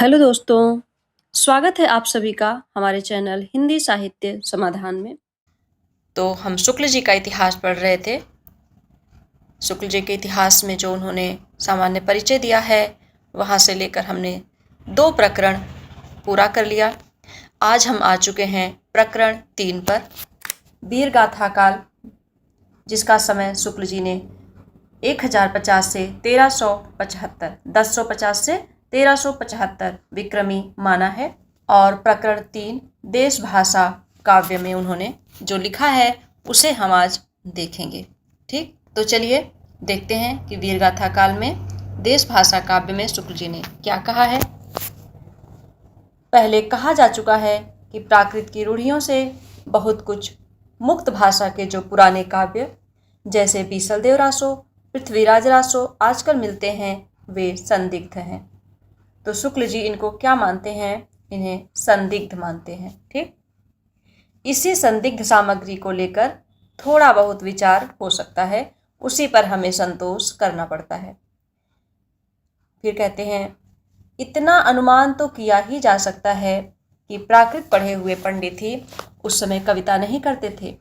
Hello दोस्तों, स्वागत है आप सभी का हमारे चैनल हिंदी साहित्य समाधान में। तो हम शुक्ल जी का इतिहास पढ़ रहे थे। शुक्ल जी के इतिहास में जो उन्होंने सामान्य परिचय दिया है, वहाँ से लेकर हमने 2 प्रकरण पूरा कर लिया। आज हम आ चुके हैं प्रकरण 3 पर, वीरगाथा काल, जिसका समय शुक्ल जी ने 1050 से 1375 1050 से 1375 विक्रमी माना है। और प्रकरण 3 देश भाषा काव्य में उन्होंने जो लिखा है उसे हम आज देखेंगे। ठीक, तो चलिए देखते हैं कि वीरगाथा काल में देश भाषा काव्य में शुक्ल जी ने क्या कहा है। पहले कहा जा चुका है कि प्राकृत की रूढ़ियों से बहुत कुछ मुक्त भाषा के जो पुराने काव्य जैसे बीसलदेव रासो, पृथ्वीराज रासो आजकल मिलते हैं, वे संदिग्ध हैं। तो शुक्ल जी इनको क्या मानते हैं? इन्हें संदिग्ध मानते हैं। ठीक, इसी संदिग्ध सामग्री को लेकर थोड़ा बहुत विचार हो सकता है, उसी पर हमें संतोष करना पड़ता है। फिर कहते हैं, इतना अनुमान तो किया ही जा सकता है कि प्राकृत पढ़े हुए पंडित ही उस समय कविता नहीं करते थे।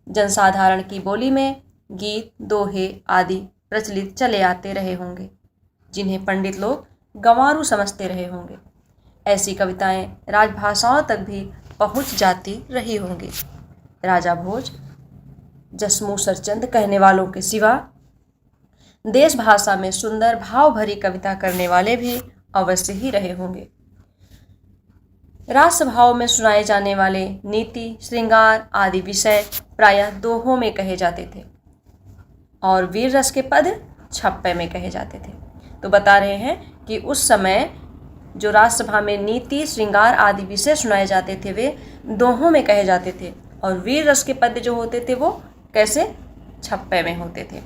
जनसाधारण की बोली में गीत, दोहे आदि प्रचलित चले आते रहे होंगे, जिन्हें पंडित लोग गंवारू समझते रहे होंगे। ऐसी कविताएं राजभाषाओं तक भी पहुंच जाती रही होंगी। राजा भोज, जसमू सरचंद कहने वालों के सिवा देश भाषा में सुंदर भाव भरी कविता करने वाले भी अवश्य ही रहे होंगे। रास भाव में सुनाए जाने वाले नीति, श्रृंगार आदि विषय प्रायः दोहों में कहे जाते थे और वीर रस के पद छप्पे में कहे जाते थे। तो बता रहे हैं कि उस समय जो राजसभा में नीति, श्रृंगार आदि विषय सुनाए जाते थे वे दोहों में कहे जाते थे, और वीर रस के पद जो होते थे वो कैसे? छप्पे में होते थे।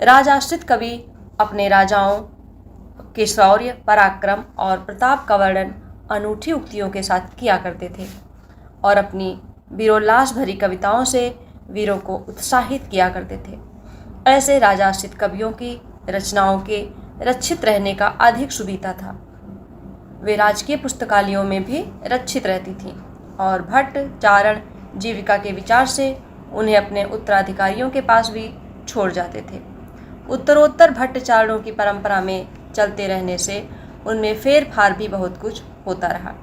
राजाश्रित कवि अपने राजाओं के शौर्य, पराक्रम और प्रताप का वर्णन अनूठी उक्तियों के साथ किया करते थे और अपनी वीरोल्लास भरी कविताओं से वीरों को उत्साहित किया करते थे। ऐसे राजाश्रित कवियों की रचनाओं के रक्षित रहने का अधिक सुविधा था। वे राजकीय पुस्तकालयों में भी रक्षित रहती थीं और भट्ट, चारण जीविका के विचार से उन्हें अपने उत्तराधिकारियों के पास भी छोड़ जाते थे। उत्तरोत्तर भट्ट चारणों की परंपरा में चलते रहने से उनमें फेर फार भी बहुत कुछ होता रहा।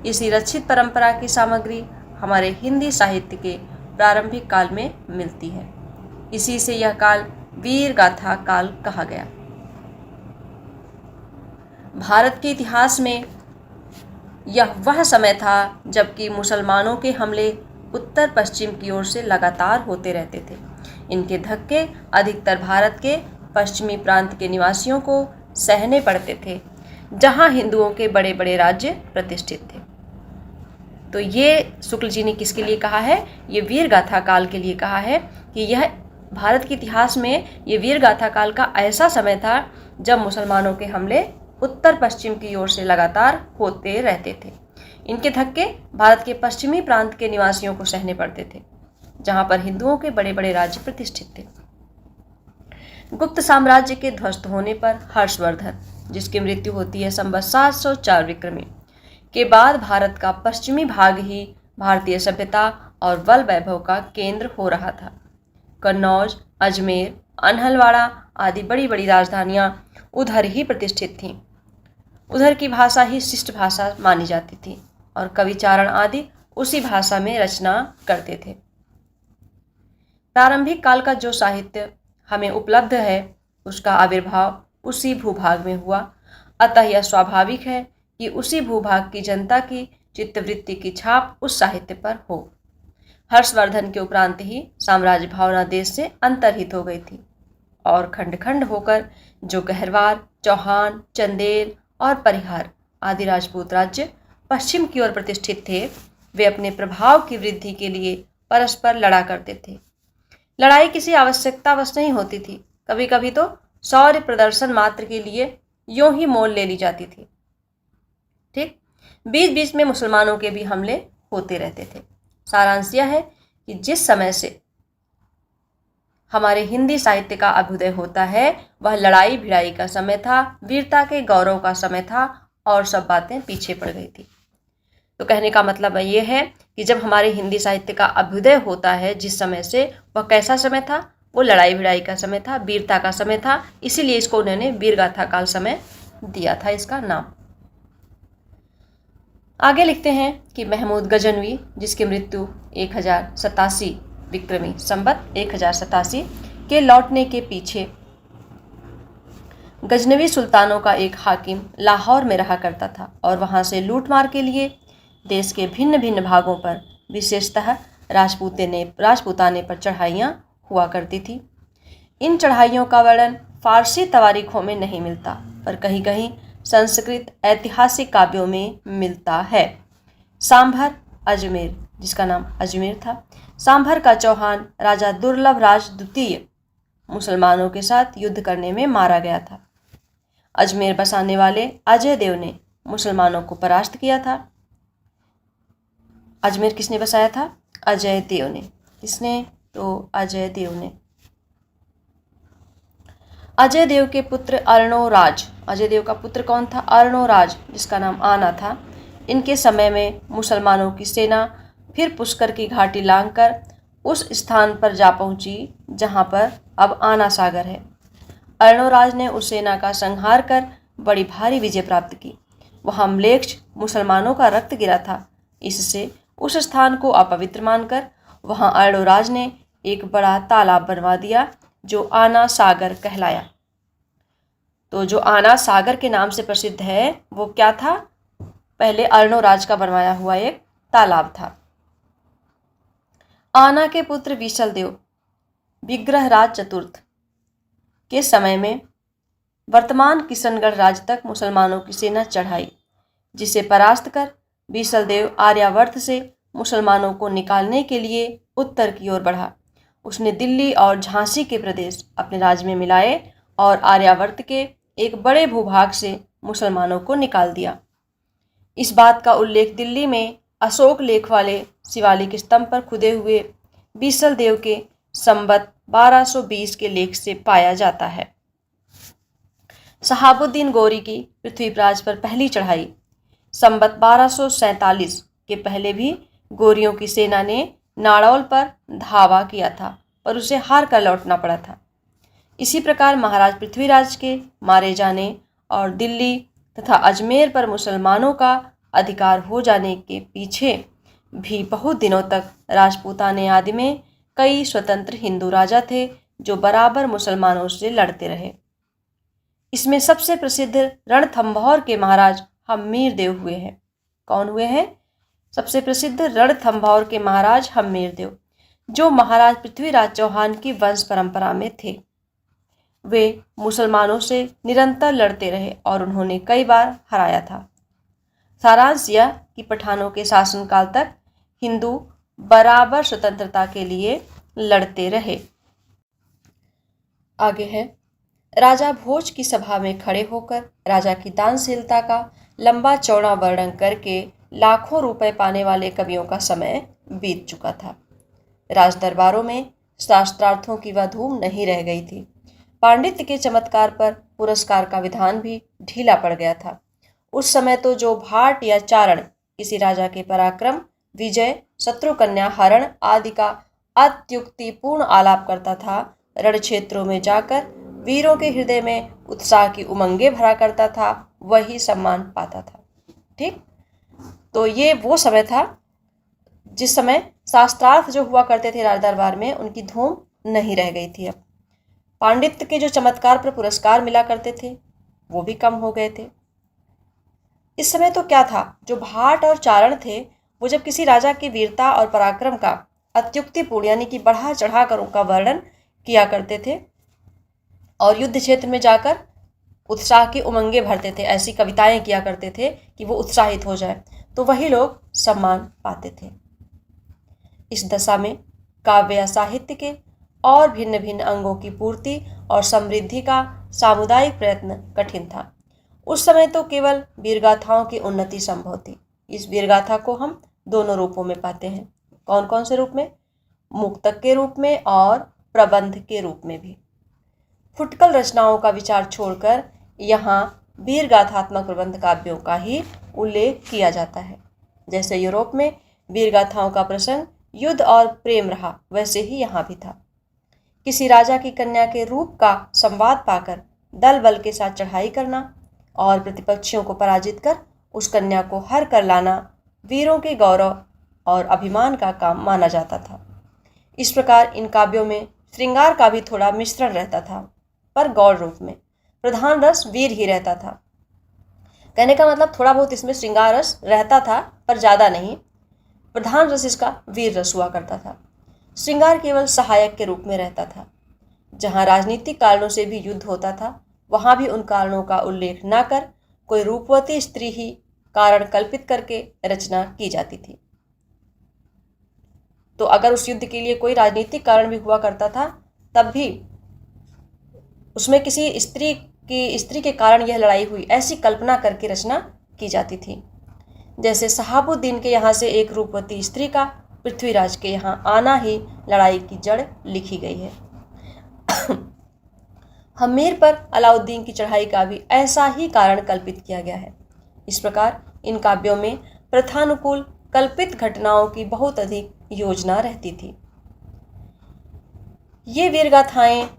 इसी रक्षित परंपरा की सामग्री हमारे हिंदी साहित्य के प्रारंभिक काल में मिलती है। इसी से यह काल वीरगाथा काल कहा गया। भारत के इतिहास में यह वह समय था जबकि मुसलमानों के हमले उत्तर पश्चिम की ओर से लगातार होते रहते थे। इनके धक्के अधिकतर भारत के पश्चिमी प्रांत के निवासियों को सहने पड़ते थे, जहां हिंदुओं के बड़े बड़े राज्य प्रतिष्ठित थे। तो ये शुक्ल जी ने किसके लिए कहा है? ये वीरगाथा काल के लिए कहा है कि यह भारत के इतिहास में ये वीरगाथा काल का ऐसा समय था जब मुसलमानों के हमले उत्तर पश्चिम की ओर से लगातार होते रहते थे। इनके धक्के भारत के पश्चिमी प्रांत के निवासियों को सहने पड़ते थे, जहां पर हिंदुओं के बड़े बड़े राज्य प्रतिष्ठित थे। गुप्त साम्राज्य के ध्वस्त होने पर हर्षवर्धन, जिसकी मृत्यु होती है संवत 704 विक्रमी के बाद, भारत का पश्चिमी भाग ही भारतीय सभ्यता और बल वैभव का केंद्र हो रहा था। कन्नौज, अजमेर, अनहलवाड़ा आदि बड़ी बड़ी राजधानियां उधर ही प्रतिष्ठित थीं। उधर की भाषा ही शिष्ट भाषा मानी जाती थी और कविचारण आदि उसी भाषा में रचना करते थे। प्रारंभिक काल का जो साहित्य हमें उपलब्ध है उसका आविर्भाव उसी भूभाग में हुआ, अतः यह स्वाभाविक है कि उसी भूभाग की जनता की चित्तवृत्ति की छाप उस साहित्य पर हो। हर्षवर्धन के उपरांत ही साम्राज्य भावना देश से अंतर्हित हो गई थी और खंड खंड होकर जो गहरवार, चौहान, चंदेल और परिहार आदि राजपूत राज्य पश्चिम की ओर प्रतिष्ठित थे, वे अपने प्रभाव की वृद्धि के लिए परस्पर लड़ा करते थे। लड़ाई किसी आवश्यकतावश नहीं होती थी, कभी कभी तो शौर्य प्रदर्शन मात्र के लिए यूं ही मोल ले ली जाती थी। ठीक, बीच बीच में मुसलमानों के भी हमले होते रहते थे। सारांश यह है कि जिस समय से हमारे हिंदी साहित्य का अभ्युदय होता है वह लड़ाई भिड़ाई का समय था, वीरता के गौरव का समय था और सब बातें पीछे पड़ गई थी। तो कहने का मतलब ये है कि जब हमारे हिंदी साहित्य का अभ्युदय होता है जिस समय से, वह कैसा समय था? वो लड़ाई भिड़ाई का समय था, वीरता का समय था, इसीलिए इसको उन्होंने वीरगाथा काल समय दिया था इसका नाम। आगे लिखते हैं कि महमूद गजनवी, जिसकी मृत्यु 1087 विक्रमी संवत 1087 के लौटने के पीछे गजनवी सुल्तानों का एक हाकिम लाहौर में रहा करता था और वहां से लूटमार के लिए देश के भिन्न भिन्न भागों पर विशेषतः राजपूताने पर चढ़ाइयाँ हुआ करती थी। इन चढ़ाइयों का वर्णन फारसी तवारीखों में नहीं मिलता, पर कहीं कहीं संस्कृत ऐतिहासिक काव्यों में मिलता है। सांभर अजमेर, जिसका नाम अजमेर था, सांभर का चौहान राजा दुर्लभ राज द्वितीय मुसलमानों के साथ युद्ध करने में मारा गया था। अजमेर बसाने वाले अजय देव ने मुसलमानों को परास्त किया था। अजमेर किसने बसाया था? अजय देव ने। किसने? तो अजय देव ने। अजय देव के पुत्र अर्णोराज, अजय देव का पुत्र कौन था? अर्णोराज, जिसका नाम आना था। इनके समय में मुसलमानों की सेना फिर पुष्कर की घाटी लांघकर उस स्थान पर जा पहुंची जहां पर अब आना सागर है। अर्णोराज ने उस सेना का संहार कर बड़ी भारी विजय प्राप्त की। वहां म्लेच्छ मुसलमानों का रक्त गिरा था। इससे उस स्थान को अपवित्र मानकर वहां अर्णोराज ने एक बड़ा तालाब बनवा दिया जो आना सागर कहलाया। तो जो आना सागर के नाम से प्रसिद्ध है वो क्या था? पहले अर्णोराज का बनवाया हुआ एक तालाब था। आना के पुत्र विशलदेव विग्रहराज चतुर्थ के समय में वर्तमान किशनगढ़ राज्य तक मुसलमानों की सेना चढ़ाई, जिसे परास्त कर विशलदेव आर्यावर्त से मुसलमानों को निकालने के लिए उत्तर की ओर बढ़ा। उसने दिल्ली और झांसी के प्रदेश अपने राज्य में मिलाए और आर्यावर्त के एक बड़े भूभाग से मुसलमानों को निकाल दिया। इस बात का उल्लेख दिल्ली में अशोक लेख वाले शिवालिक स्तंभ पर खुदे हुए विशलदेव के संवत 1220 के लेख से पाया जाता है। शहाबुद्दीन गौरी की पृथ्वीराज पर पहली चढ़ाई संवत 1247 के पहले भी गोरियों की सेना ने नाड़ौल पर धावा किया था, पर उसे हार कर लौटना पड़ा था। इसी प्रकार महाराज पृथ्वीराज के मारे जाने और दिल्ली तथा अजमेर पर मुसलमानों का अधिकार हो जाने के पीछे भी बहुत दिनों तक राजपूताने आदि में कई स्वतंत्र हिंदू राजा थे जो बराबर मुसलमानों से लड़ते रहे। इसमें सबसे प्रसिद्ध रणथंभौर के महाराज हम्मीर देव हुए हैं। कौन हुए हैं? सबसे प्रसिद्ध रणथंभौर के महाराज हम्मीर देव, जो महाराज पृथ्वीराज चौहान की वंश परंपरा में थे। वे मुसलमानों से निरंतर लड़ते रहे और उन्होंने कई बार हराया था। सारांश यह कि पठानों के शासनकाल तक हिंदू बराबर स्वतंत्रता के लिए लड़ते रहे। आगे है, राजा भोज की सभा में खड़े होकर राजा की दानशीलता का लंबा चौड़ा वर्णन करके लाखों रुपए पाने वाले कवियों का समय बीत चुका था। राज दरबारों में शास्त्रार्थों की वह धूम नहीं रह गई थी। पांडित्य के चमत्कार पर पुरस्कार का विधान भी ढीला पड़ गया था। उस समय तो जो भाट या चारण किसी राजा के पराक्रम, विजय, शत्रु कन्या हरण आदि का अत्युक्तिपूर्ण आलाप करता था, रण क्षेत्रों में जाकर वीरों के हृदय में उत्साह की उमंगे भरा करता था, वही सम्मान पाता था। ठीक, तो ये वो समय था जिस समय शास्त्रार्थ जो हुआ करते थे राज दरबार में, उनकी धूम नहीं रह गई थी। अब पांडित्य के जो चमत्कार पर पुरस्कार मिला करते थे वो भी कम हो गए थे। इस समय तो क्या था, जो भाट और चारण थे वो जब किसी राजा की वीरता और पराक्रम का अत्युक्तिपूर्ण यानी कि बढ़ा चढ़ा कर उनका वर्णन किया करते थे और युद्ध क्षेत्र में जाकर उत्साह की उमंगे भरते थे, ऐसी कविताएं किया करते थे कि वो उत्साहित हो जाए, तो वही लोग सम्मान पाते थे। इस दशा में काव्य या साहित्य के और भिन्न भिन्न अंगों की पूर्ति और समृद्धि का सामुदायिक प्रयत्न कठिन था। उस समय तो केवल वीरगाथाओं की उन्नति संभव थी। इस वीरगाथा को हम दोनों रूपों में पाते हैं। कौन कौन से रूप में? मुक्तक के रूप में और प्रबंध के रूप में भी। फुटकल रचनाओं का विचार छोड़कर यहाँ वीर गाथात्मक प्रबंध काव्यों का ही उल्लेख किया जाता है। जैसे यूरोप में वीर गाथाओं का प्रसंग युद्ध और प्रेम रहा, वैसे ही यहाँ भी था। किसी राजा की कन्या के रूप का संवाद पाकर दल बल के साथ चढ़ाई करना और प्रतिपक्षियों को पराजित कर उस कन्या को हर कर लाना वीरों के गौरव और अभिमान का काम माना जाता था। इस प्रकार इन काव्यों में श्रृंगार का भी थोड़ा मिश्रण रहता था, पर गौर रूप में प्रधान रस वीर ही रहता था। कहने का मतलब थोड़ा बहुत इसमें श्रृंगार रस रहता था, पर ज़्यादा नहीं। प्रधान रस इसका वीर रस हुआ करता था। श्रृंगार केवल सहायक के रूप में रहता था। जहाँ राजनीतिक कारणों से भी युद्ध होता था, वहाँ भी उन कारणों का उल्लेख न कर कोई रूपवती स्त्री ही कारण कल्पित करके रचना की जाती थी। तो अगर उस युद्ध के लिए कोई राजनीतिक कारण भी हुआ करता था, तब भी उसमें किसी स्त्री के कारण यह लड़ाई हुई, ऐसी कल्पना करके रचना की जाती थी। जैसे शहाबुद्दीन के यहाँ से एक रूपवती स्त्री का पृथ्वीराज के यहाँ आना ही लड़ाई की जड़ लिखी गई है। हमीर पर अलाउद्दीन की चढ़ाई का भी ऐसा ही कारण कल्पित किया गया है। इस प्रकार इन काव्यों में प्रथानुकूल कल्पित घटनाओं की बहुत अधिक योजना रहती थी। ये वीरगाथाएं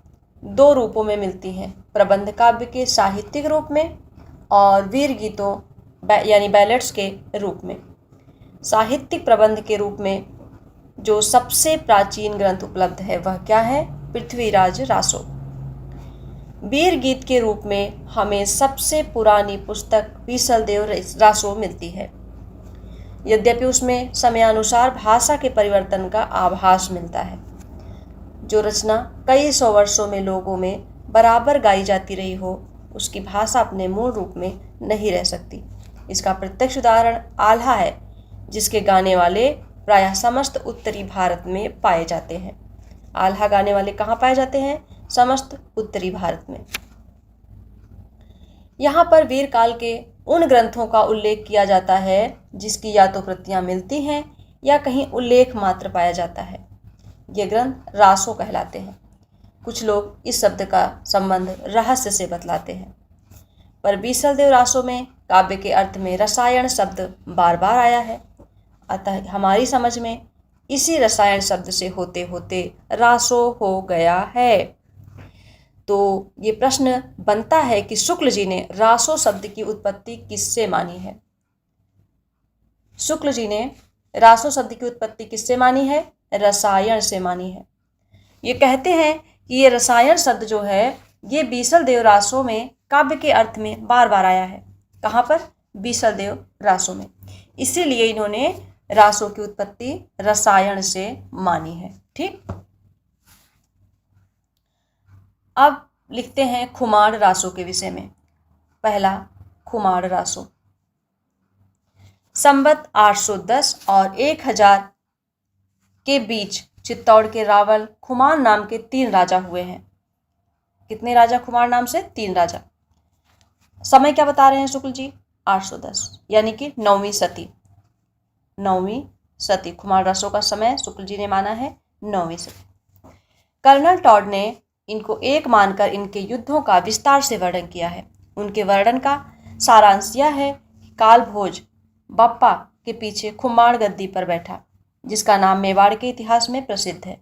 दो रूपों में मिलती हैं, प्रबंध काव्य के साहित्यिक रूप में और वीर गीतों यानी बैलेट्स के रूप में। साहित्यिक प्रबंध के रूप में जो सबसे प्राचीन ग्रंथ उपलब्ध है वह क्या है? पृथ्वीराज रासो। वीर गीत के रूप में हमें सबसे पुरानी पुस्तक बीसलदेव रासो मिलती है। यद्यपि उसमें समयानुसार भाषा के परिवर्तन का आभास मिलता है। जो रचना कई सौ वर्षों में लोगों में बराबर गाई जाती रही हो, उसकी भाषा अपने मूल रूप में नहीं रह सकती। इसका प्रत्यक्ष उदाहरण आल्हा है, जिसके गाने वाले प्रायः समस्त उत्तरी भारत में पाए जाते हैं। आल्हा गाने वाले कहाँ पाए जाते हैं? समस्त उत्तरी भारत में। यहाँ पर वीर काल के उन ग्रंथों का उल्लेख किया जाता है जिसकी या तो प्रतियां मिलती हैं या कहीं उल्लेख मात्र पाया जाता है। ये ग्रंथ रासो कहलाते हैं। कुछ लोग इस शब्द का संबंध रहस्य से बतलाते हैं, पर बीसलदेव रासो में काव्य के अर्थ में रसायन शब्द बार बार आया है। अतः हमारी समझ में इसी रसायन शब्द से होते होते रासो हो गया है। तो ये प्रश्न बनता है कि शुक्ल जी ने रासो शब्द की उत्पत्ति किससे मानी है? शुक्ल जी ने रासो शब्द की उत्पत्ति किससे मानी है? रसायन से मानी है। ये कहते हैं कि ये रसायन शब्द जो है ये बीसलदेव रासो में काव्य के अर्थ में बार बार आया है। कहाँ पर? बीसलदेव रासो में। इसीलिए इन्होंने रासो की उत्पत्ति रसायन से मानी है। ठीक, अब लिखते हैं खुमार रासो के विषय में। पहला, खुमार रासो। संवत 810 और 1000 के बीच चित्तौड़ के रावल खुमार नाम के 3 राजा हुए हैं। कितने राजा खुमार नाम से? 3 राजा। समय क्या बता रहे हैं शुक्ल जी? 810, यानी कि 9वीं सदी। 9वीं सदी खुमार रासो का समय शुक्ल जी ने माना है 9वीं सदी। कर्नल टॉड ने इनको एक मानकर इनके युद्धों का विस्तार से वर्णन किया है। उनके वर्णन का सारांश यह है कि कालभोज बप्पा के पीछे खुमार गद्दी पर बैठा, जिसका नाम मेवाड़ के इतिहास में प्रसिद्ध है,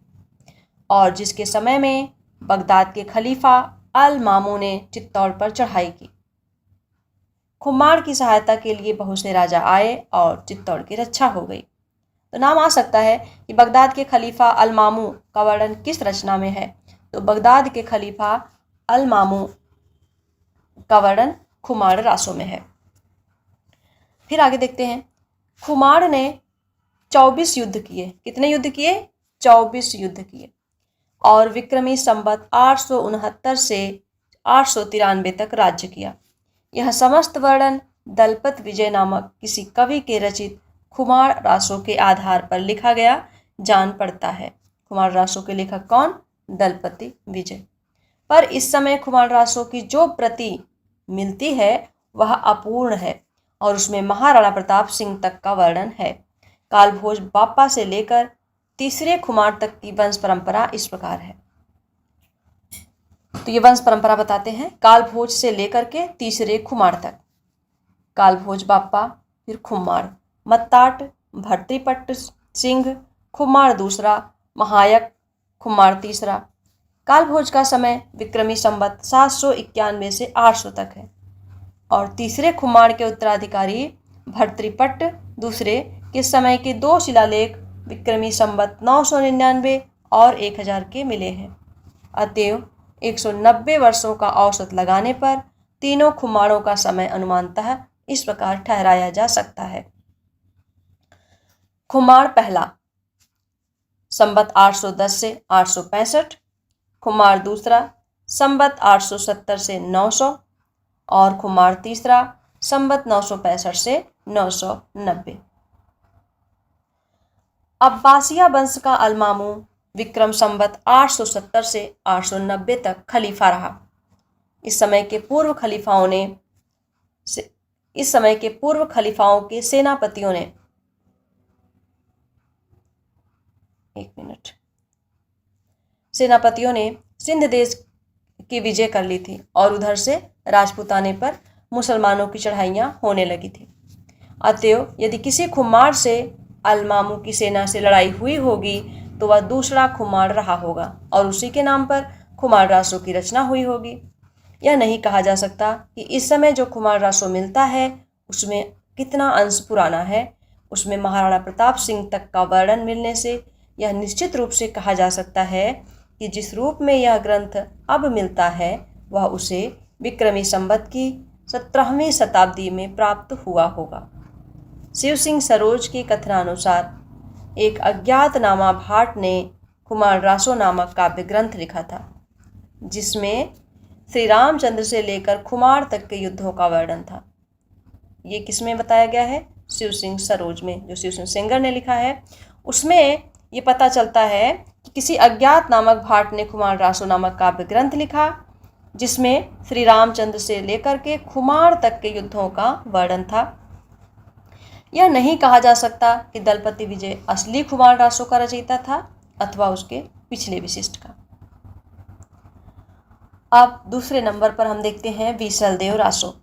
और जिसके समय में बगदाद के खलीफा अल मामू ने चित्तौड़ पर चढ़ाई की। खुमार की सहायता के लिए बहुत से राजा आए और चित्तौड़ की रक्षा हो गई। तो नाम आ सकता है कि बगदाद के खलीफा अल मामू का वर्णन किस रचना में है? तो बगदाद के खलीफा अल मामू का वर्णन खुमार रासो में है। फिर आगे देखते हैं। खुमार ने 24 युद्ध किए। कितने युद्ध किए? 24 युद्ध किए, और विक्रमी संवत 869 से 893 तक राज्य किया। यह समस्त वर्णन दलपत विजय नामक किसी कवि के रचित खुमार रासो के आधार पर लिखा गया जान पड़ता है। खुमार रासो के लेखक कौन? दलपति विजय। पर इस समय खुमार रासो की जो प्रति मिलती है वह अपूर्ण है, और उसमें महाराणा प्रताप सिंह तक का वर्णन है। कालभोज बापा से लेकर तीसरे खुमार तक की वंश परंपरा इस प्रकार है। तो ये वंश परंपरा बताते हैं। कालभोज से लेकर के तीसरे खुमार तक, कालभोज बाप्पा, फिर खुमार, मत्ताट, भर्तृपट्ट सिंह, खुमार दूसरा, महायक, खुमार तीसरा। कालभोज का समय विक्रमी संवत 791 से 800 तक है और तीसरे खुमार के उत्तराधिकारी भर्तृपट्ट दूसरे के समय के दो शिलालेख विक्रमी संवत 999 और 1000 के मिले हैं। अतएव 190 वर्षों का औसत लगाने पर तीनों खुमारों का समय अनुमानतः इस प्रकार ठहराया जा सकता है। खुमार पहला संवत 810 से 865, खुमार दूसरा संवत 870 से 900 और खुमार तीसरा संवत 965 से 990। अब्बासिया वंश का अलमामू विक्रम संवत 870 से 890 तक खलीफा रहा। इस समय के पूर्व खलीफाओं के सेनापतियों ने सिंध देश की विजय कर ली थी और उधर से राजपूताने पर मुसलमानों की चढ़ाइयाँ होने लगी थी। अतएव यदि किसी खुमार से अलमामू की सेना से लड़ाई हुई होगी तो वह दूसरा खुमार रहा होगा और उसी के नाम पर खुमार रासों की रचना हुई होगी। यह नहीं कहा जा सकता कि इस समय जो खुमार रासो मिलता है उसमें कितना अंश पुराना है। उसमें महाराणा प्रताप सिंह तक का वर्णन मिलने से यह निश्चित रूप से कहा जा सकता है कि जिस रूप में यह ग्रंथ अब मिलता है वह उसे विक्रमी संवत की 17वीं शताब्दी में प्राप्त हुआ होगा। शिव सिंह सरोज के कथनानुसार एक अज्ञातनामा भाट ने खुमार रासो नामक काव्य ग्रंथ लिखा था, जिसमें श्री रामचंद्र से लेकर खुमार तक के युद्धों का वर्णन था। ये किसमें बताया गया है? शिव सिंह सरोज में, जो शिव सिंह सेंगर ने लिखा है। उसमें ये पता चलता है कि किसी अज्ञात नामक भाट ने खुमार रासो नामक काव्य ग्रंथ लिखा, जिसमें श्री रामचंद्र से लेकर के खुमार तक के युद्धों का वर्णन था। यह नहीं कहा जा सकता कि दलपति विजय असली खुमार रासो का रचयिता था अथवा उसके पिछले विशिष्ट का। अब दूसरे नंबर पर हम देखते हैं बीसलदेव रासो।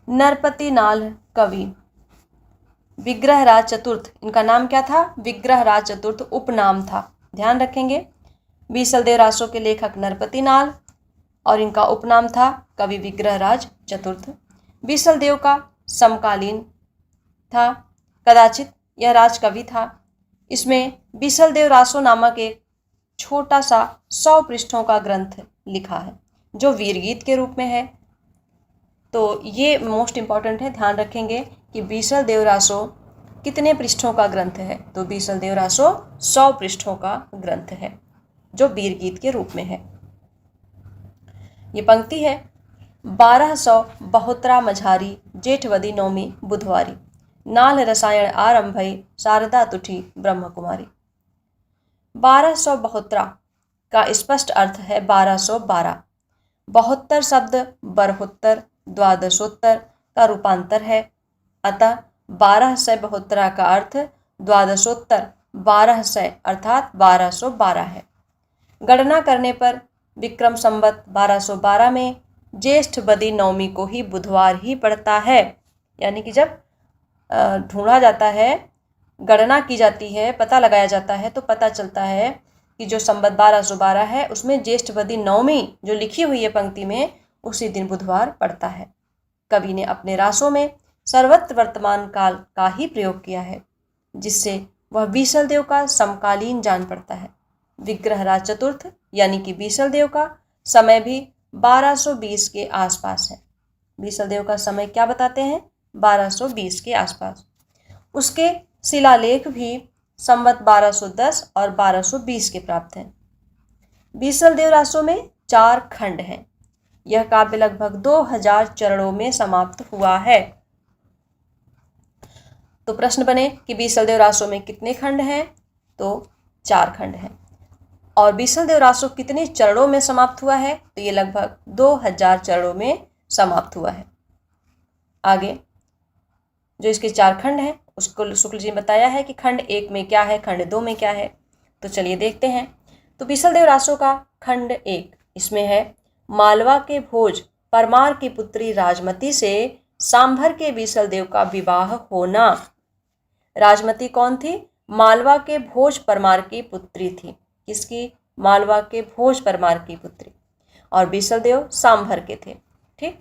नरपति नाल कवि विग्रहराज चतुर्थ, इनका नाम क्या था? विग्रहराज चतुर्थ उपनाम था, ध्यान रखेंगे। बीसलदेव रासो के लेखक नरपति नाल और इनका उपनाम था कवि विग्रहराज चतुर्थ। बीसलदेव का समकालीन था, कदाचित यह राजकवि था। इसमें बीसलदेव रासो नामक एक छोटा सा 100 पृष्ठों का ग्रंथ लिखा है जो वीरगीत के रूप में है। तो ये मोस्ट इम्पॉर्टेंट है, ध्यान रखेंगे कि बीसलदेव रासो कितने पृष्ठों का ग्रंथ है। तो बीसलदेव रासो 100 पृष्ठों का ग्रंथ है जो वीरगीत के रूप में है। ये पंक्ति है, 1272 मझारी जेठवदी नौमी बुधवारी, नाल रसायन आरंभई शारदा तुठी ब्रह्म कुमारी। 1272 का स्पष्ट अर्थ है 1212। 72 शब्द बरहोत्तर द्वादशोत्तर का रूपांतर है, अतः 1272 का अर्थ द्वादशोत्तर 1200 अर्थात 1212 है। गणना करने पर विक्रम संवत 1212 में ज्येष्ठ बदी नवमी को ही बुधवार ही पड़ता है। यानी कि जब ढूंढा जाता है, गणना की जाती है, पता लगाया जाता है तो पता चलता है कि जो संवत 1212 है उसमें ज्येष्ठ बदी नवमी जो लिखी हुई है पंक्ति में उसी दिन बुधवार पड़ता है। कवि ने अपने रासों में सर्वत्र वर्तमान काल का ही प्रयोग किया है, जिससे वह बीसलदेव का समकालीन जान पड़ता है। विग्रहराज चतुर्थ यानी कि बीसलदेव का समय भी 1220 के आसपास है। बीसलदेव का समय क्या बताते हैं? 1220 के आसपास। उसके शिलालेख भी संवत 1210 और 1220 के प्राप्त हैं। बीसलदेव रासो में 4 खंड हैं। यह काव्य लगभग 2000 चरणों में समाप्त हुआ है। तो प्रश्न बने कि बीसलदेव रासो में कितने खंड हैं? तो 4 खंड हैं। और बीसलदेव रासो कितने चरणों में समाप्त हुआ है? तो ये लगभग 2000 चरणों में समाप्त हुआ है। आगे जो इसके 4 खंड हैं उसको शुक्ल जी ने बताया है कि खंड 1 में क्या है, खंड 2 में क्या है। तो चलिए देखते हैं। तो बीसलदेव रासो का खंड 1 इसमें है मालवा के भोज परमार की पुत्री राजमती से सांभर के बीसल देव का विवाह होना। राजमती कौन थी? मालवा के भोज परमार की पुत्री थी। किसकी? मालवा के भोज परमार की पुत्री। और बीसल देव सांभर के थे। ठीक।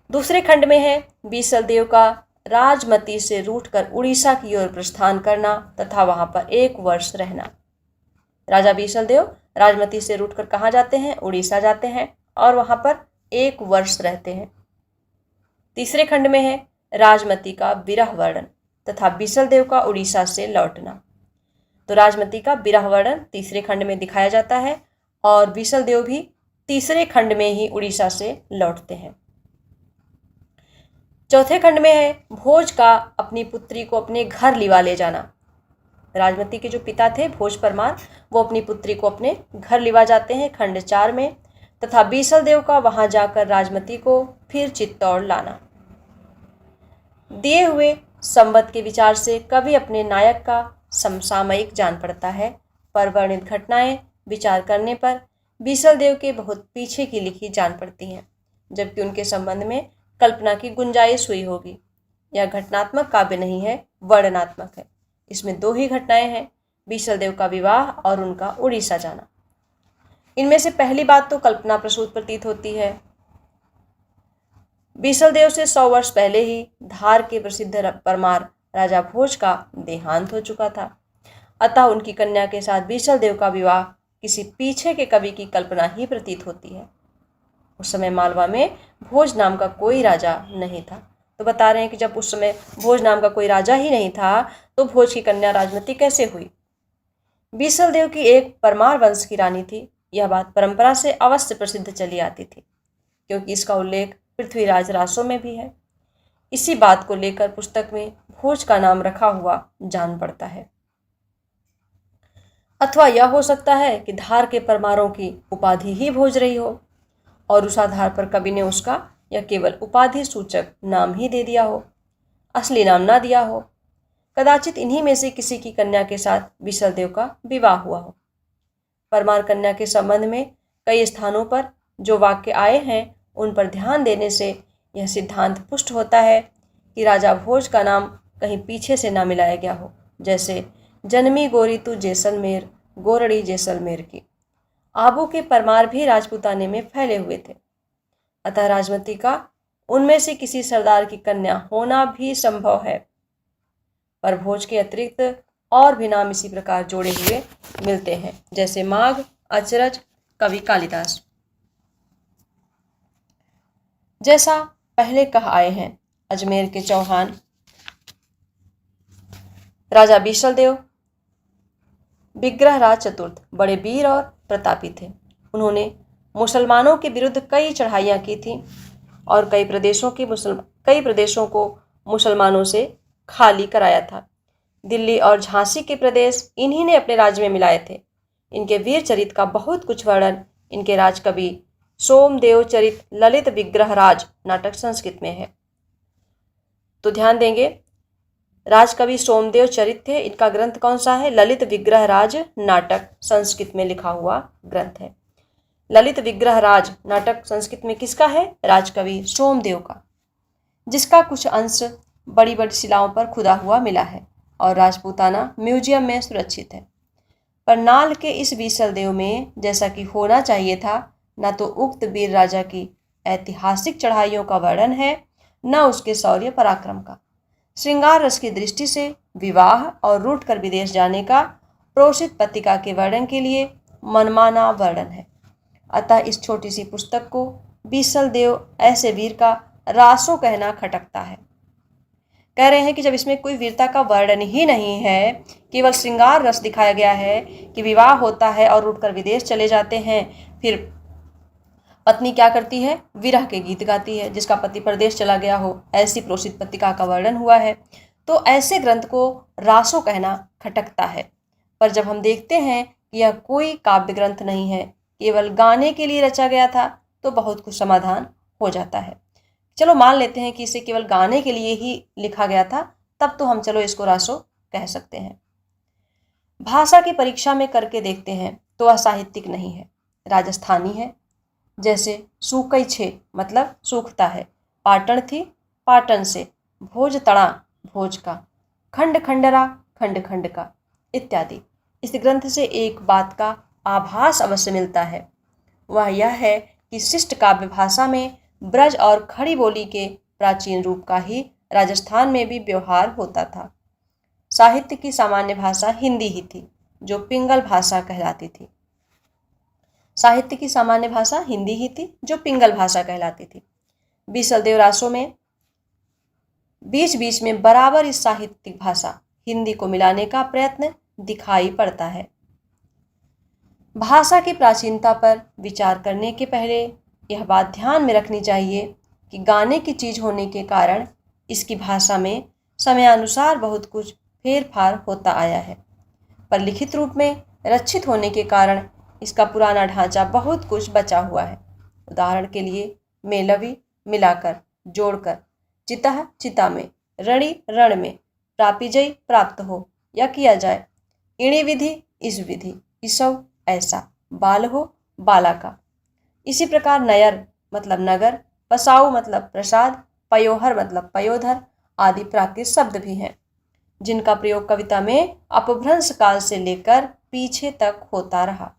दूसरे खंड में है बीसल देव का राजमती से रूठकर उड़ीसा की ओर प्रस्थान करना तथा वहां पर 1 वर्ष रहना। राजा बीसल देव राजमती से रूठकर कहाँ जाते हैं? उड़ीसा जाते हैं और वहां पर 1 वर्ष रहते हैं। तीसरे खंड में है राजमती का विरह वर्णन तथा बीसल देव का उड़ीसा से लौटना। तो राजमती का विरह वर्णन तीसरे खंड में दिखाया जाता है और बीसल देव भी तीसरे खंड में ही उड़ीसा से लौटते हैं। चौथे खंड में है भोज का अपनी पुत्री को अपने घर लिवा ले जाना। राजमती के जो पिता थे भोज परमार, वो अपनी पुत्री को अपने घर लिवा जाते हैं खंड 4 में, तथा बीसल देव का वहां जाकर राजमती को फिर चित्तौड़ लाना। दिए हुए संबंध के विचार से कवि अपने नायक का समसामयिक जान पड़ता है, पर वर्णित घटनाएं विचार करने पर बीसल देव के बहुत पीछे की लिखी जान पड़ती हैं, जबकि उनके संबंध में कल्पना की गुंजाइश हुई होगी। यह घटनात्मक काव्य नहीं है, वर्णनात्मक है। इसमें 2 ही घटनाएं हैं, बीसल देव का विवाह और उनका उड़ीसा जाना। इनमें से पहली बात तो कल्पना प्रसूत प्रतीत होती है। बीसल देव से 100 वर्ष पहले ही धार के प्रसिद्ध परमार राजा भोज का देहांत हो चुका था, अतः उनकी कन्या के साथ बीसल देव का विवाह किसी पीछे के कवि की कल्पना ही प्रतीत होती है। उस समय मालवा में भोज नाम का कोई राजा नहीं था। तो बता रहे हैं कि जब उस समय भोज नाम का कोई राजा ही नहीं था तो भोज की कन्या राजमती कैसे हुई? बीसल देव की एक परमार वंश की रानी थी। यह बात परंपरा से अवश्य प्रसिद्ध चली आती थी, क्योंकि इसका उल्लेख पृथ्वीराज रासों में भी है। इसी बात को लेकर पुस्तक में भोज का नाम रखा हुआ जान पड़ता है। अथवा यह हो सकता है कि धार के परमारों की उपाधि ही भोज रही हो और उस आधार पर कवि ने उसका यह केवल उपाधि सूचक नाम ही दे दिया हो, असली नाम ना दिया हो। कदाचित इन्हीं में से किसी की कन्या के साथ बीसल देव का विवाह हुआ हो। परमार कन्या के संबंध में कई स्थानों पर जो वाक्य आए हैं उन पर ध्यान देने से यह सिद्धांत पुष्ट होता है कि राजा भोज का नाम कहीं पीछे से ना मिलाया गया हो, जैसे जन्मी गोरी तू जैसलमेर, गोरड़ी जैसलमेर की। आबू के परमार भी राजपूताने में फैले हुए थे, अतः राजमती का उनमें से किसी सरदार की कन्या होना भी संभव है। पर भोज के अतिरिक्त और भी नाम इसी प्रकार जोड़े हुए मिलते हैं, जैसे माघ, अचरज, कवि कालिदास। जैसा पहले कह आए हैं, अजमेर के चौहान राजा बीसल देव विग्रहराज चतुर्थ बड़े वीर और प्रतापी थे। उन्होंने मुसलमानों के विरुद्ध कई चढ़ाइयाँ की थीं और कई प्रदेशों को मुसलमानों से खाली कराया था। दिल्ली और झांसी के प्रदेश इन्हीं ने अपने राज्य में मिलाए थे। इनके वीर चरित का बहुत कुछ वर्णन इनके राजकवि सोमदेव चरित ललित विग्रहराज नाटक संस्कृत में है। तो ध्यान देंगे, राजकवि सोमदेव चरित थे। इनका ग्रंथ कौन सा है? ललित विग्रहराज नाटक संस्कृत में लिखा हुआ ग्रंथ है। ललित विग्रहराज नाटक संस्कृत में किसका है? राजकवि सोमदेव का, जिसका कुछ अंश बड़ी बड़ी शिलाओं पर खुदा हुआ मिला है और राजपूताना म्यूजियम में सुरक्षित है। पर नाल के इस बीसल देव में जैसा कि होना चाहिए था, न तो उक्त वीर राजा की ऐतिहासिक चढ़ाइयों का वर्णन है, न उसके शौर्य पराक्रम का। श्रृंगार रस की दृष्टि से विवाह और रूठ कर विदेश जाने का प्रोषित पत्रिका के वर्णन के लिए मनमाना वर्णन है। अतः इस छोटी सी पुस्तक को बीसल देव ऐसे वीर का रासो कहना खटकता है। कह रहे हैं कि जब इसमें कोई वीरता का वर्णन ही नहीं है, केवल श्रृंगार रस दिखाया गया है कि विवाह होता है और रूठकर विदेश चले जाते हैं, फिर पत्नी क्या करती है? विरह के गीत गाती है, जिसका पति परदेश चला गया हो, ऐसी प्रोषित पत्रिका का वर्णन हुआ है। तो ऐसे ग्रंथ को रासो कहना खटकता है। पर जब हम देखते हैं कि यह कोई काव्य ग्रंथ नहीं है, केवल गाने के लिए रचा गया था, तो बहुत कुछ समाधान हो जाता है। चलो मान लेते हैं कि इसे केवल गाने के लिए ही लिखा गया था, तब तो हम चलो इसको रासो कह सकते हैं। भाषा की परीक्षा में करके देखते हैं तो वह साहित्यिक नहीं है। राजस्थानी है। जैसे सूकई छे मतलब सूखता है, पाटन थी पाटन से, भोज तड़ा भोज का, खंड खंडरा खंड खंड का इत्यादि। इस ग्रंथ से एक बात का आभास अवश्य मिलता है, वह यह है कि शिष्ट काव्य भाषा में ब्रज और खड़ी बोली के प्राचीन रूप का ही राजस्थान में भी व्यवहार होता था। साहित्य की सामान्य भाषा हिंदी ही थी, जो पिंगल भाषा कहलाती थी। साहित्य की सामान्य भाषा हिंदी ही थी, जो पिंगल भाषा कहलाती थी। बीसलदेव रासो में बीच बीच में बराबर इस साहित्यिक भाषा हिंदी को मिलाने का प्रयत्न दिखाई पड़ता है। भाषा की प्राचीनता पर विचार करने के पहले यह बात ध्यान में रखनी चाहिए कि गाने की चीज होने के कारण इसकी भाषा में समयानुसार बहुत कुछ फेरफार होता आया है, पर लिखित रूप में रचित होने के कारण इसका पुराना ढांचा बहुत कुछ बचा हुआ है। उदाहरण के लिए मेलवी मिलाकर, जोड़कर, चिता चिता में, रणि रण में, प्रापिजय प्राप्त हो या किया जाए, इणी विधि इस विधि, इसव ऐसा, बाल हो बाला का। इसी प्रकार नयर मतलब नगर, पसाऊ मतलब प्रसाद, पयोहर मतलब पयोधर आदि प्राकृत शब्द भी हैं, जिनका प्रयोग कविता में अपभ्रंश काल से लेकर पीछे तक होता रहा।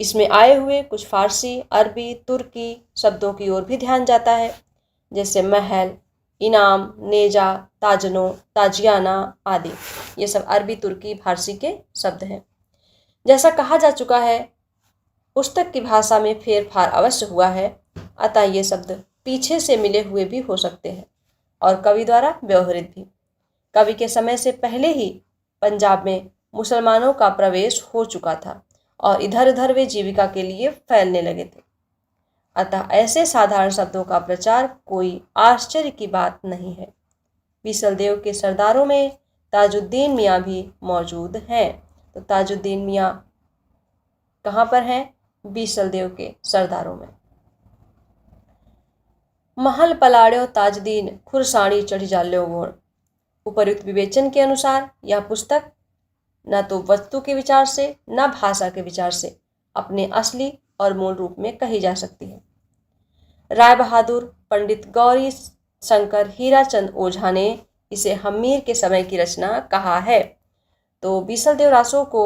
इसमें आए हुए कुछ फारसी, अरबी, तुर्की शब्दों की ओर भी ध्यान जाता है, जैसे महल, इनाम, नेजा, ताजनो, ताजियाना आदि। ये सब अरबी, तुर्की, फारसी के शब्द हैं। जैसा कहा जा चुका है, पुस्तक की भाषा में फेरफार अवश्य हुआ है, अतः ये शब्द पीछे से मिले हुए भी हो सकते हैं और कवि द्वारा व्यवहृत भी। कवि के समय से पहले ही पंजाब में मुसलमानों का प्रवेश हो चुका था और इधर उधर वे जीविका के लिए फैलने लगे थे, अतः ऐसे साधारण शब्दों का प्रचार कोई आश्चर्य की बात नहीं है। बीसलदेव के सरदारों में ताजुद्दीन मियाँ भी मौजूद हैं। तो ताजुद्दीन मियाँ कहाँ पर हैं? बीसलदेव के सरदारों में। महल पलाड़्यो ताजदीन खुरसाणी चढ़ी जाल्यो गोण। उपर्युक्त विवेचन के अनुसार यह पुस्तक न तो वस्तु के विचार से न भाषा के विचार से अपने असली और मूल रूप में कही जा सकती है। राय बहादुर पंडित गौरी शंकर हीराचंद ओझा ने इसे हम्मीर के समय की रचना कहा है। तो बीसलदेव रासो को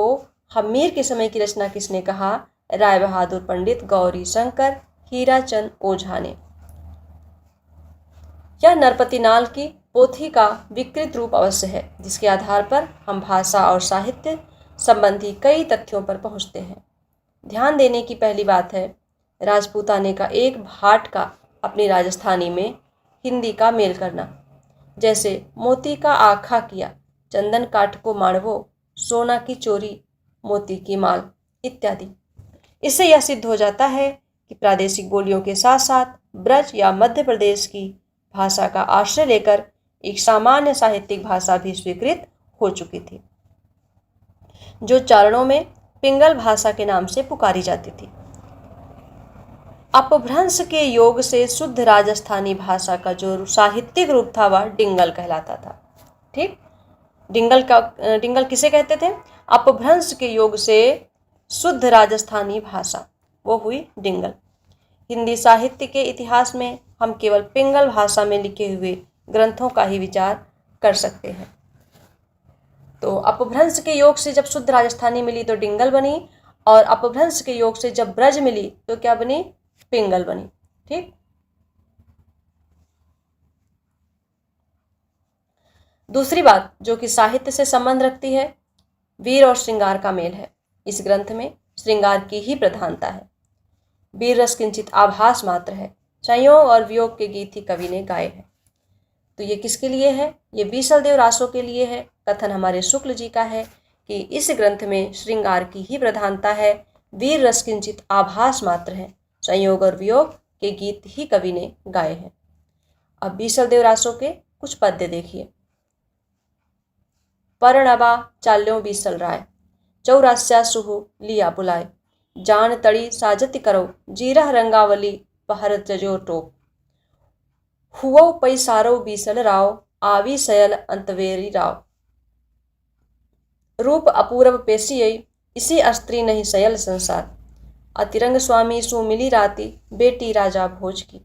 हम्मीर के समय की रचना किसने कहा? राय बहादुर पंडित गौरी शंकर हीराचंद ओझा ने। यह नरपति नाल की पोथी का विकृत रूप अवश्य है, जिसके आधार पर हम भाषा और साहित्य संबंधी कई तथ्यों पर पहुंचते हैं। ध्यान देने की पहली बात है, राजपूताने का एक भाट का अपनी राजस्थानी में हिंदी का मेल करना, जैसे मोती का आखा किया, चंदन काठ को माड़वो, सोना की चोरी, मोती की माल इत्यादि। इससे यह सिद्ध हो जाता है कि प्रादेशिक बोलियों के साथ साथ ब्रज या मध्य प्रदेश की भाषा का आश्रय लेकर एक सामान्य साहित्यिक भाषा भी स्वीकृत हो चुकी थी, जो चारणों में पिंगल भाषा के नाम से पुकारी जाती थी। अपभ्रंश के योग से शुद्ध राजस्थानी भाषा का जो साहित्यिक रूप था वह डिंगल कहलाता था। ठीक, डिंगल किसे कहते थे? अपभ्रंश के योग से शुद्ध राजस्थानी भाषा, वो हुई डिंगल। हिंदी साहित्य के इतिहास में हम केवल पिंगल भाषा में लिखे हुए ग्रंथों का ही विचार कर सकते हैं। तो अपभ्रंश के योग से जब शुद्ध राजस्थानी मिली तो डिंगल बनी, और अपभ्रंश के योग से जब ब्रज मिली तो क्या बनी? पिंगल बनी। ठीक, दूसरी बात जो कि साहित्य से संबंध रखती है, वीर और श्रृंगार का मेल है। इस ग्रंथ में श्रृंगार की ही प्रधानता है। वीर रस किंचित आभास मात्र है। संयोग और वियोग के गीत ही कवि ने गाए हैं। तो ये किसके लिए है? ये बीसलदेव रासो के लिए है। कथन हमारे शुक्ल जी का है कि इस ग्रंथ में श्रृंगार की ही प्रधानता है, वीर रस किंचित आभास मात्र है, संयोग और वियोग के गीत ही कवि ने गाए हैं। अब बीसलदेव रासो के कुछ पद्य देखिए। परनबा चाल्यों बीसल राय, चौरास्या सुहु लिया बुलाए, जान तड़ी साजति करो, जीरह रंगावली पहर जजो टोप, हुओ पैसारो बीसल राव, आवी सयल अंतवेरी राव, रूप अपूरव पेशियई, इसी अस्त्री नहीं सयल संसार, अतिरंग स्वामी सु मिली राती बेटी राजा भोज की।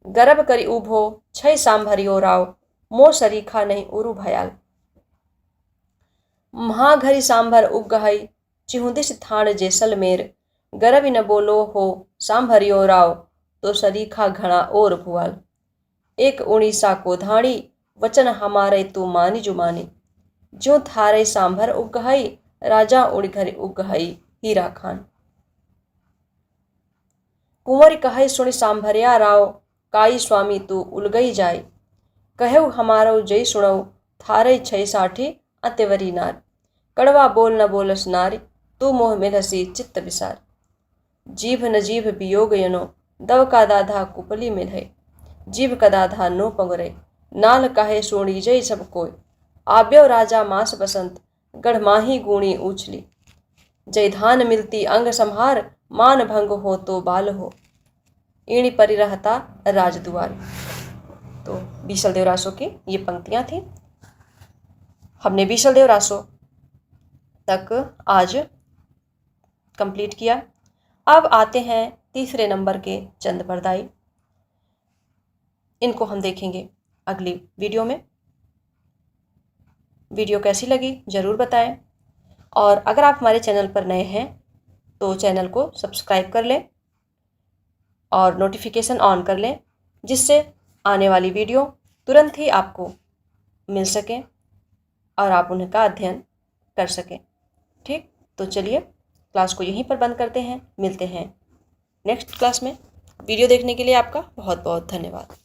गर्भ करी उभो छय सांभरियो राव मोर सरीखा नहीं उरु भयाल। महाघरी सांभर उगहई चिहुदिस थाण जैसलमेर गर्भ न बोलो हो सांभरियो राव तो सरीखा घना और भुआल। एक उड़ीसा को धाड़ी वचन हमारे तू मानी जुमानी जो थारे सांभर उगहई राजा उड़घर उगहई हीरा खान। कुंवर कहई सुन सांभरिया राव काई स्वामी तू उलगई जाय कहु हमारो जय सुणौ थारे छय साठी अतेवरी नार। कड़वा बोल न बोलस नारी तू मोह मिलसी चित्त विसार। जीभ न जीभ वियोग यनो दव का दाधा कुपली मिलय जीभ का दाधा नो पंगरे नाल कहे सोणी जय सब कोय। आब्यो राजा मास बसंत गढ़ माही गुणी उछली जय धान मिलती अंग संहार मान भंग हो तो बाल हो ईणी परि रहता राजदुआर। तो बीसल देव रासो की ये पंक्तियां थी। हमने बीसल देव रासो तक आज कंप्लीट किया। अब आते हैं तीसरे नंबर के चंद बरदाई। इनको हम देखेंगे अगली वीडियो में। वीडियो कैसी लगी ज़रूर बताएं और अगर आप हमारे चैनल पर नए हैं तो चैनल को सब्सक्राइब कर लें और नोटिफिकेशन ऑन कर लें जिससे आने वाली वीडियो तुरंत ही आपको मिल सकें और आप उनका अध्ययन कर सकें। ठीक, तो चलिए क्लास को यहीं पर बंद करते हैं। मिलते हैं नेक्स्ट क्लास में। वीडियो देखने के लिए आपका बहुत बहुत धन्यवाद।